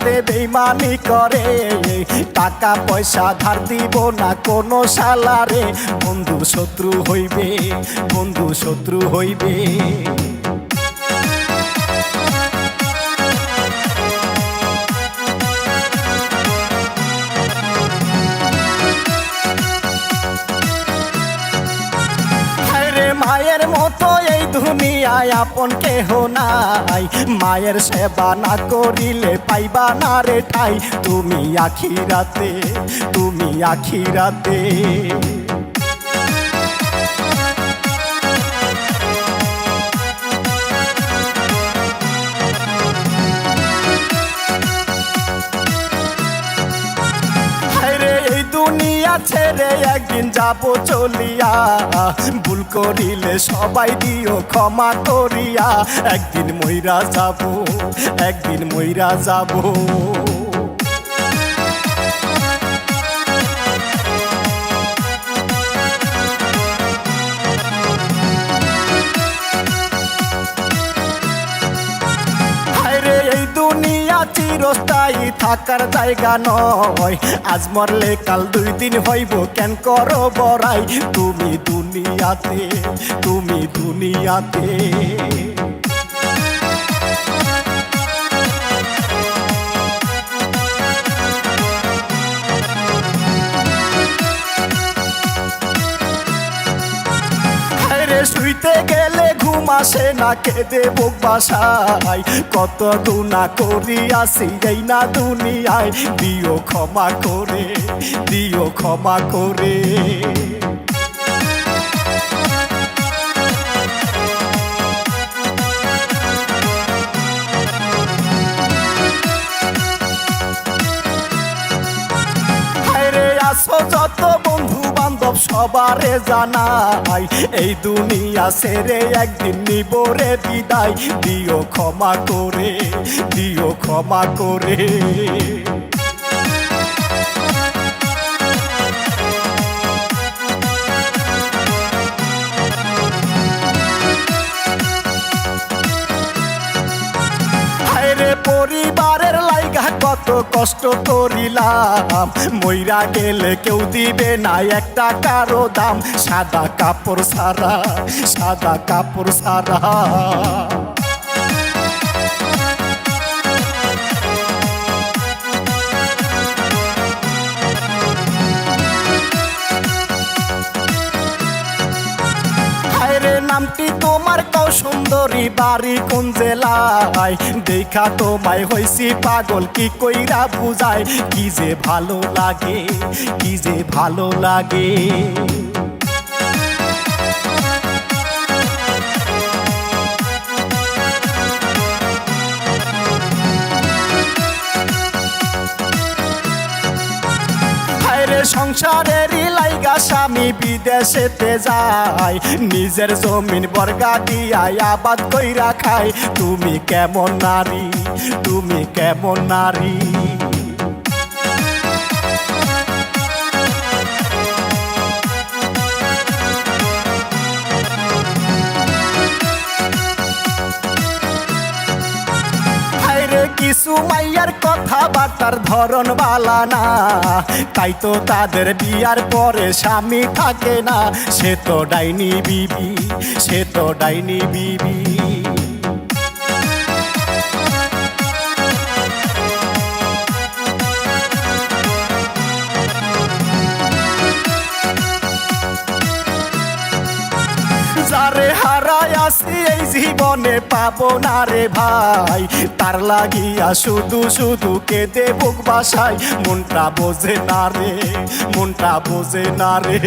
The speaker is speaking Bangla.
সাথে বেইমানি করে, টাকা পয়সা ধার দিব না কোনো সালারে। বন্ধু শত্রু হইবে, বন্ধু শত্রু হইবে। মায়ের মতো এই দুনিয়ায় আপন কেহ নাই, মায়ের সেবা না করিলে পাইবা না রে ঠাই। তুমি আখিরাতে, তুমি আখিরাতে। দুনিয়া ছেড়ে একদিন যাব চলিয়া, ভুল করিলে সবাই দিও ক্ষমা করিয়া। একদিন মইরা যাব, একদিন মইরা যাব। চিরস্থায়ী থাকার জায়গা নয়, আজ মরলে কাল 2 দিন হইব কেন করো বড়াই। তুমি দুনিয়াতে, তুমি দুনিয়াতে। শুইতে গেলে ঘুম আসে না, কেঁদে বুক বাসায়। কত গুনাহ করিয়াছি এই না দুনিয়ায়, দিও ক্ষমা করে, দিও ক্ষমা করে। যত বন্ধু বান্ধব সবারে জানাই, এই দুনিয়া ছেড়ে একদিন নিব রে বিদায়। দিও ক্ষমা করে, দিও ক্ষমা করে। পরিবারের লাইগা কত কষ্ট করিলাম, মইরা গেলে কেউ দিবে না একটা কারো দাম। সাদা কাপড় সারা, সাদা কাপড় সারা। নামটি তোমার কও সুন্দরী, বাড়ি কোন জেলায়? দেখা তোমায় হইছি পাগল, কি কইরা বুঝায়। কি যে ভালো লাগে, কি যে ভালো লাগে। সংসারেরই লাইগা স্বামী বিদেশেতে যায়, নিজের জমিন বর্গা দিয়া আবাদ কইরা খায়। তুমি কেমন নারী, তুমি কেমন নারী। কিছু মাইয়ার কথাবার্তার ধরন বালা না, তাই তো তাদের বিয়ার পরে স্বামী থাকে না। সে তো ডাইনি বিবি, সে তো ডাইনি বিবি। যারে হারায় আসি এই জীবনে পাবো না রে ভাই, তার লাগিয়া শুধু শুধু কেঁদে বুক বাসায়। মনটা বোঝে না রে, মনটা বোঝে না রে।